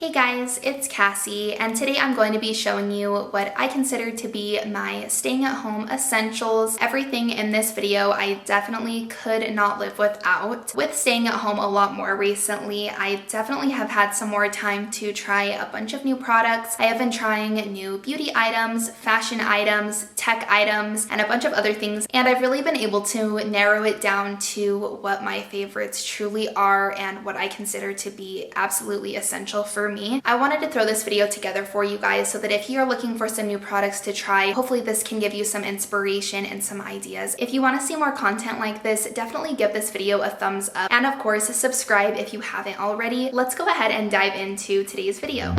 Hey guys, it's Cassie, and today I'm going to be showing you what I consider to be my staying at home essentials. Everything in this video I definitely could not live without. With staying at home a lot more recently, I definitely have had some more time to try a bunch of new products. I have been trying new beauty items, fashion items, tech items, and a bunch of other things, and I've really been able to narrow it down to what my favorites truly are and what I consider to be absolutely essential for me. I wanted to throw this video together for you guys so that if you're looking for some new products to try, hopefully this can give you some inspiration and some ideas. If you want to see more content like this, definitely give this video a thumbs up, and of course subscribe if you haven't already. Let's go ahead and dive into today's video.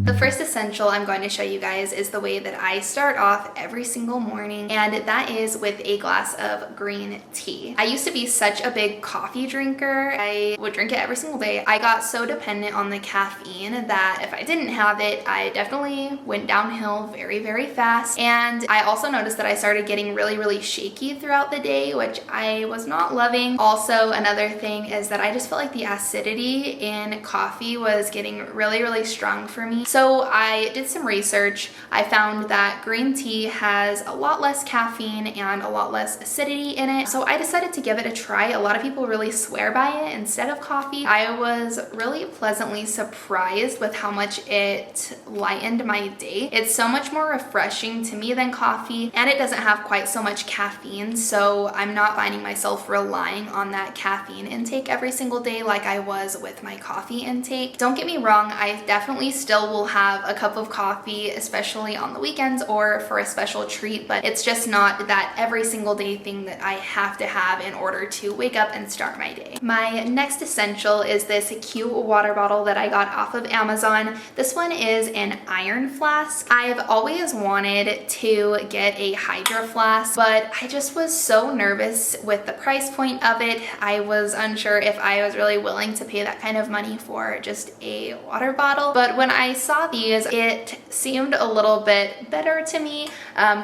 The first essential I'm going to show you guys is the way that I start off every single morning, and that is with a glass of green tea. I used to be such a big coffee drinker. I would drink it every single day. I got so dependent on the caffeine that if I didn't have it, I definitely went downhill very, very fast. And I also noticed that I started getting really shaky throughout the day, which I was not loving. Also, another thing is that I just felt like the acidity in coffee was getting really strong for me. So I did some research. I found that green tea has a lot less caffeine and a lot less acidity in it. So I decided to give it a try. A lot of people really swear by it instead of coffee. I was really pleasantly surprised with how much it lightened my day. It's so much more refreshing to me than coffee, and it doesn't have quite so much caffeine, so I'm not finding myself relying on that caffeine intake every single day like I was with my coffee intake. Don't get me wrong, I definitely still will have a cup of coffee, especially on the weekends or for a special treat, but it's just not that every single day thing that I have to have in order to wake up and start my day. My next essential is this cute water bottle that I got off of Amazon. This one is an iron flask. I've always wanted to get a Hydro flask, but I just was so nervous with the price point of it. I was unsure if I was really willing to pay that kind of money for just a water bottle, but when I saw these, it seemed a little bit better to me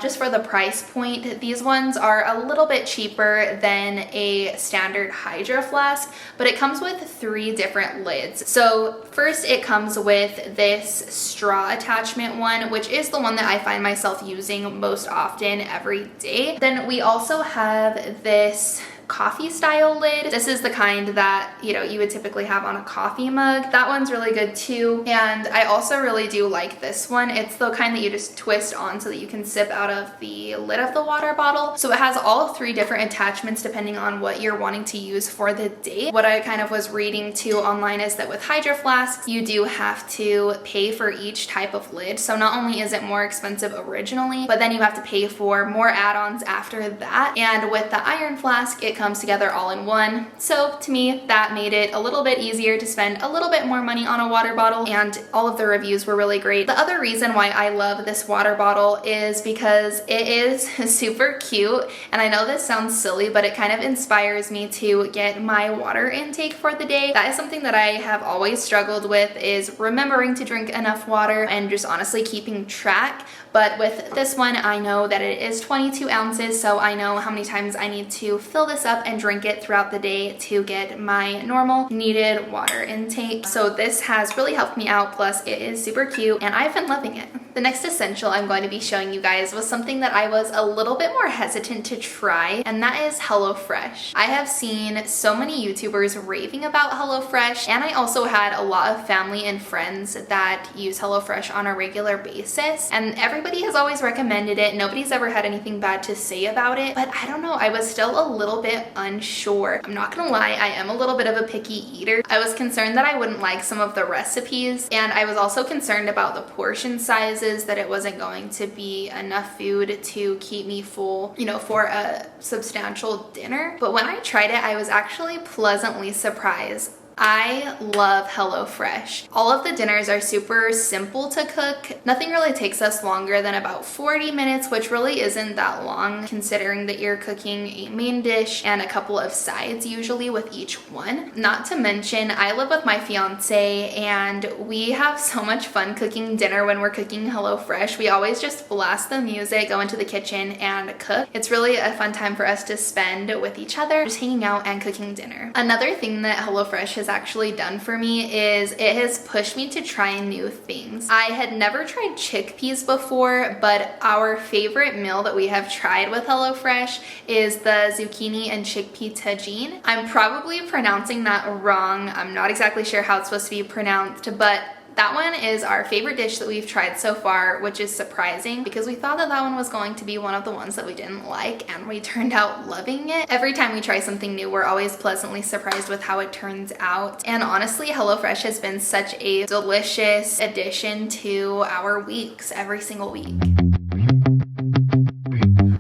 just for the price point. These ones are a little bit cheaper than a standard Hydro flask, but it comes with 3 different lids. So first it comes with this straw attachment one, which is the one that I find myself using most often every day. Then we also have this coffee style lid. This is the kind that, you know, you would typically have on a coffee mug. That one's really good too. And I also really do like this one. It's the kind that you just twist on so that you can sip out of the lid of the water bottle. So it has all 3 different attachments depending on what you're wanting to use for the day. What I kind of was reading too online is that with Hydro flasks, you do have to pay for each type of lid. So not only is it more expensive originally, but then you have to pay for more add-ons after that. And with the iron flask, it comes together all in one. So to me, that made it a little bit easier to spend a little bit more money on a water bottle, and all of the reviews were really great. The other reason why I love this water bottle is because it is super cute, and I know this sounds silly, but it kind of inspires me to get my water intake for the day. That is something that I have always struggled with, is remembering to drink enough water and just honestly keeping track. But with this one, I know that it is 22 ounces, so I know how many times I need to fill this up and drink it throughout the day to get my normal needed water intake. So this has really helped me out, plus it is super cute and I've been loving it. The next essential I'm going to be showing you guys was something that I was a little bit more hesitant to try, and that is HelloFresh. I have seen so many YouTubers raving about HelloFresh, and I also had a lot of family and friends that use HelloFresh on a regular basis, and everybody has always recommended it. Nobody's ever had anything bad to say about it, but I don't know, I was still a little bit unsure. I'm not gonna lie, I am a little bit of a picky eater. I was concerned that I wouldn't like some of the recipes, and I was also concerned about the portion sizes, that it wasn't going to be enough food to keep me full, you know, for a substantial dinner. But when I tried it, I was actually pleasantly surprised. I love HelloFresh. All of the dinners are super simple to cook. Nothing really takes us longer than about 40 minutes, which really isn't that long considering that you're cooking a main dish and a couple of sides usually with each one. Not to mention, I live with my fiance and we have so much fun cooking dinner when we're cooking HelloFresh. We always just blast the music, go into the kitchen and cook. It's really a fun time for us to spend with each other, just hanging out and cooking dinner. Another thing that HelloFresh has actually done for me is it has pushed me to try new things. I had never tried chickpeas before, but our favorite meal that we have tried with HelloFresh is the zucchini and chickpea tagine. I'm probably pronouncing that wrong. I'm not exactly sure how it's supposed to be pronounced, but that one is our favorite dish that we've tried so far, which is surprising because we thought that that one was going to be one of the ones that we didn't like, and we turned out loving it. Every time we try something new, we're always pleasantly surprised with how it turns out. And honestly, HelloFresh has been such a delicious addition to our weeks every single week.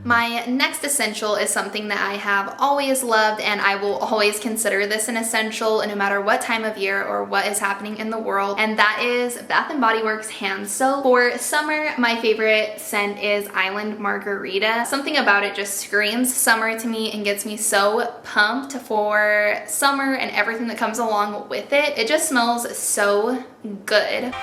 My next essential is something that I have always loved, and I will always consider this an essential no matter what time of year or what is happening in the world, and that is Bath & Body Works hand soap. For summer, my favorite scent is Island Margarita. Something about it just screams summer to me and gets me so pumped for summer and everything that comes along with it. It just smells so good.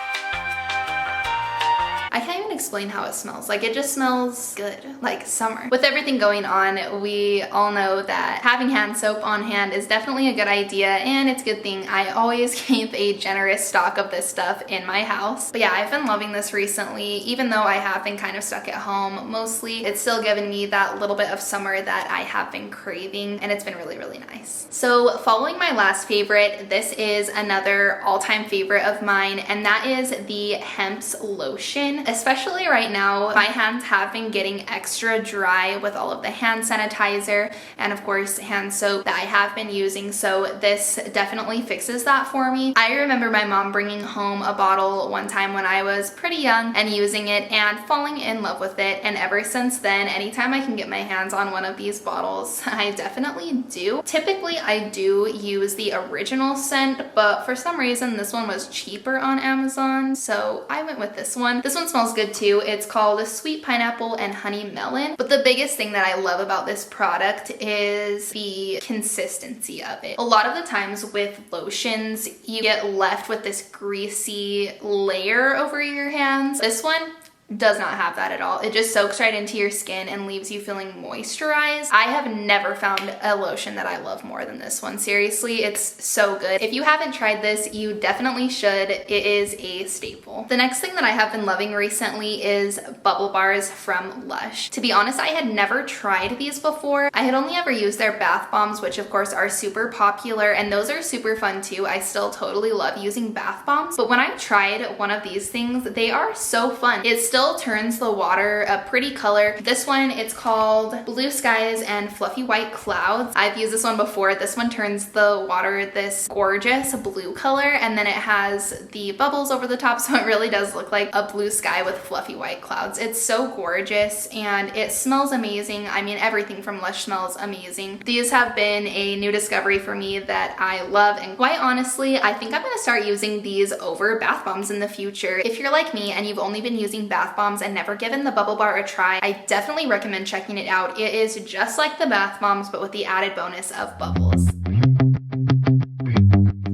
I can't even explain how it smells. Like, it just smells good, like summer. With everything going on, we all know that having hand soap on hand is definitely a good idea, and it's a good thing I always keep a generous stock of this stuff in my house. But yeah, I've been loving this recently. Even though I have been kind of stuck at home mostly, it's still given me that little bit of summer that I have been craving, and it's been really, really nice. So following my last favorite, this is another all-time favorite of mine, and that is the Hempz lotion. Especially right now, my hands have been getting extra dry with all of the hand sanitizer and of course hand soap that I have been using, so this definitely fixes that for me. I remember my mom bringing home a bottle one time when I was pretty young and using it and falling in love with it, and ever since then, anytime I can get my hands on one of these bottles, I definitely do. Typically, I do use the original scent, but for some reason, this one was cheaper on Amazon, so I went with this one. This one smells good too. It's called Sweet Pineapple and Honey Melon. But the biggest thing that I love about this product is the consistency of it. A lot of the times with lotions, you get left with this greasy layer over your hands. This one does not have that at all. It just soaks right into your skin and leaves you feeling moisturized. I have never found a lotion that I love more than this one. Seriously, it's so good. If you haven't tried this, you definitely should. It is a staple. The next thing that I have been loving recently is bubble bars from Lush. To be honest, I had never tried these before. I had only ever used their bath bombs, which of course are super popular, and those are super fun too. I still totally love using bath bombs, but when I tried one of these things, they are so fun. It still turns the water a pretty color. This one, it's called Blue Skies and Fluffy White Clouds. I've used this one before. This one turns the water this gorgeous blue color, and then it has the bubbles over the top, so it really does look like a blue sky with fluffy white clouds. It's so gorgeous and it smells amazing. I mean, everything from Lush smells amazing. These have been a new discovery for me that I love, and quite honestly, I think I'm gonna start using these over bath bombs in the future. If you're like me and you've only been using bath bombs and never given the bubble bar a try, I definitely recommend checking it out. It is just like the bath bombs, but with the added bonus of bubbles.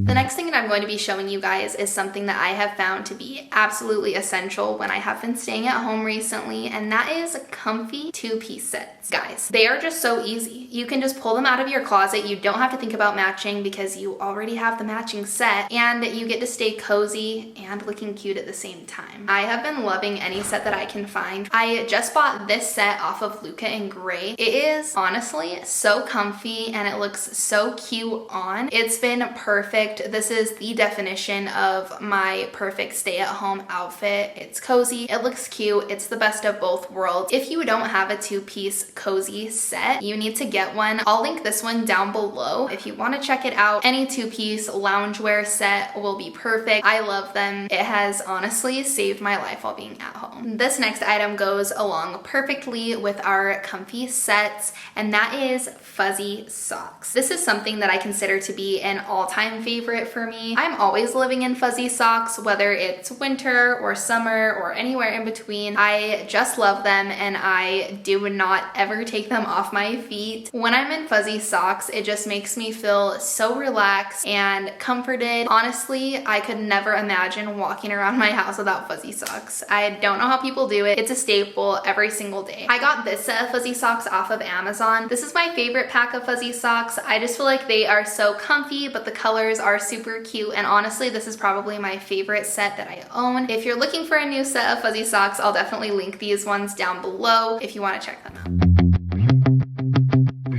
The next thing that I'm going to be showing you guys is something that I have found to be absolutely essential when I have been staying at home recently, and that is comfy two-piece sets. Guys, they are just so easy. You can just pull them out of your closet. You don't have to think about matching because you already have the matching set, and you get to stay cozy and looking cute at the same time. I have been loving any set that I can find. I just bought this set off of Luca and Grae. It is honestly so comfy and it looks so cute on. It's been perfect. This is the definition of my perfect stay-at-home outfit. It's cozy, it looks cute, it's the best of both worlds. If you don't have a two-piece cozy set, you need to get one. I'll link this one down below if you want to check it out. Any two-piece loungewear set will be perfect. I love them. It has honestly saved my life while being at home. This next item goes along perfectly with our comfy sets, and that is fuzzy socks. This is something that I consider to be an all-time favorite for me. I'm always living in fuzzy socks, whether it's winter or summer or anywhere in between. I just love them and I do not ever take them off my feet. When I'm in fuzzy socks, it just makes me feel so relaxed and comforted. Honestly, I could never imagine walking around my house without fuzzy socks. I don't know know how people do it. It's a staple every single day. I got this set of fuzzy socks off of Amazon. This is my favorite pack of fuzzy socks. I just feel like they are so comfy, but the colors are super cute, and honestly, this is probably my favorite set that I own. If you're looking for a new set of fuzzy socks, I'll definitely link these ones down below if you want to check them out.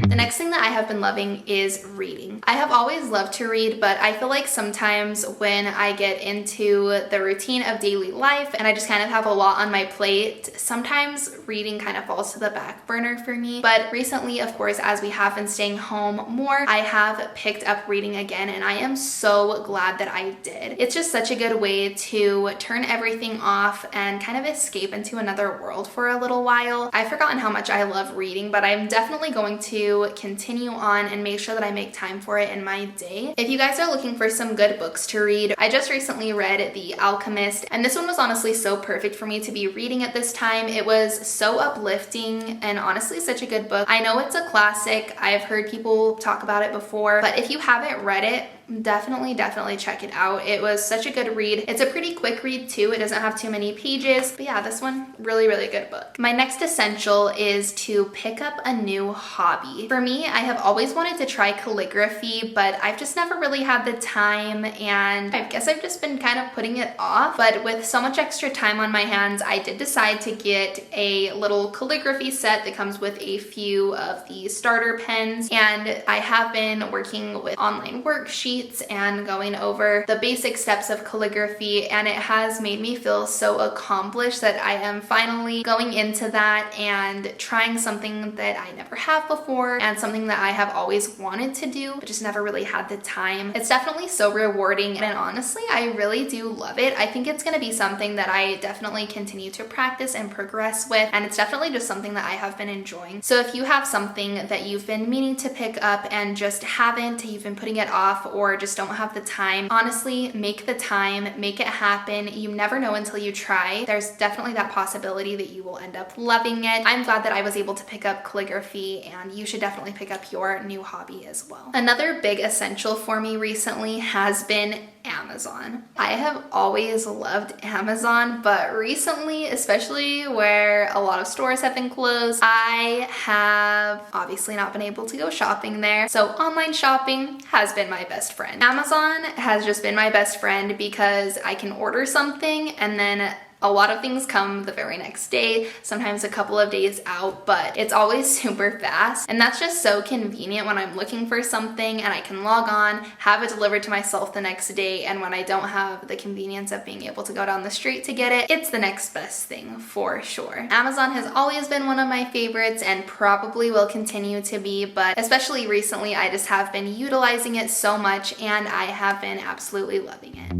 The next thing that I have been loving is reading. I have always loved to read, but I feel like sometimes when I get into the routine of daily life and I just kind of have a lot on my plate, sometimes reading kind of falls to the back burner for me. But recently, of course, as we have been staying home more, I have picked up reading again, and I am so glad that I did. It's just such a good way to turn everything off and kind of escape into another world for a little while. I've forgotten how much I love reading, but I'm definitely going to continue on and make sure that I make time for it in my day. If you guys are looking for some good books to read, I just recently read The Alchemist, and this one was honestly so perfect for me to be reading at this time. It was so uplifting and honestly such a good book. I know it's a classic. I've heard people talk about it before, but if you haven't read it, definitely check it out. It was such a good read. It's a pretty quick read too. It doesn't have too many pages, but yeah, this one, really good book. My next essential is to pick up a new hobby. For me, I have always wanted to try calligraphy, but I've just never really had the time, and I guess I've just been kind of putting it off. But with so much extra time on my hands, I did decide to get a little calligraphy set that comes with a few of the starter pens, and I have been working with online worksheets and going over the basic steps of calligraphy, and it has made me feel so accomplished that I am finally going into that and trying something that I never have before and something that I have always wanted to do but just never really had the time. It's definitely so rewarding, and honestly, I really do love it. I think it's going to be something that I definitely continue to practice and progress with, and it's definitely just something that I have been enjoying. So if you have something that you've been meaning to pick up and just haven't, you've been putting it off or just don't have the time, honestly, make the time, make it happen. You never know until you try. There's definitely that possibility that you will end up loving it. I'm glad that I was able to pick up calligraphy, and you should definitely pick up your new hobby as well. Another big essential for me recently has been Amazon. I have always loved Amazon, but recently, especially where a lot of stores have been closed, I have obviously not been able to go shopping there. So online shopping has been my best friend. Amazon has just been my best friend because I can order something and then a lot of things come the very next day, sometimes a couple of days out, but it's always super fast. And that's just so convenient when I'm looking for something and I can log on, have it delivered to myself the next day. And when I don't have the convenience of being able to go down the street to get it, it's the next best thing for sure. Amazon has always been one of my favorites and probably will continue to be, but especially recently, I just have been utilizing it so much and I have been absolutely loving it.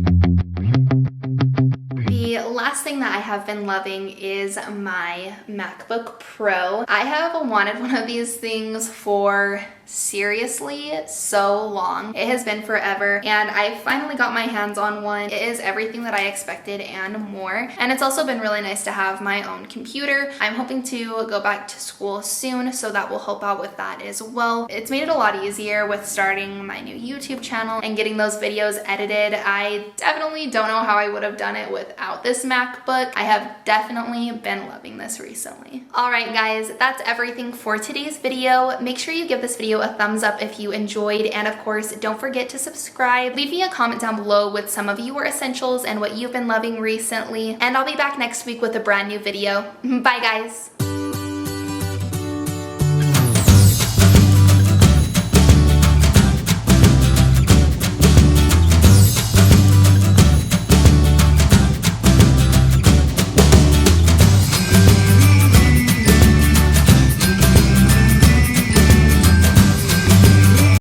The last thing that I have been loving is my MacBook Pro. I have wanted one of these things for seriously so long. It has been forever, and I finally got my hands on one. It is everything that I expected and more, and it's also been really nice to have my own computer. I'm hoping to go back to school soon, so that will help out with that as well. It's made it a lot easier with starting my new YouTube channel and getting those videos edited. I definitely don't know how I would have done it without this MacBook. I have definitely been loving this recently. All right, guys, that's everything for today's video. Make sure you give this video a thumbs up if you enjoyed, and of course, don't forget to subscribe. Leave me a comment down below with some of your essentials and what you've been loving recently, and I'll be back next week with a brand new video. Bye, guys.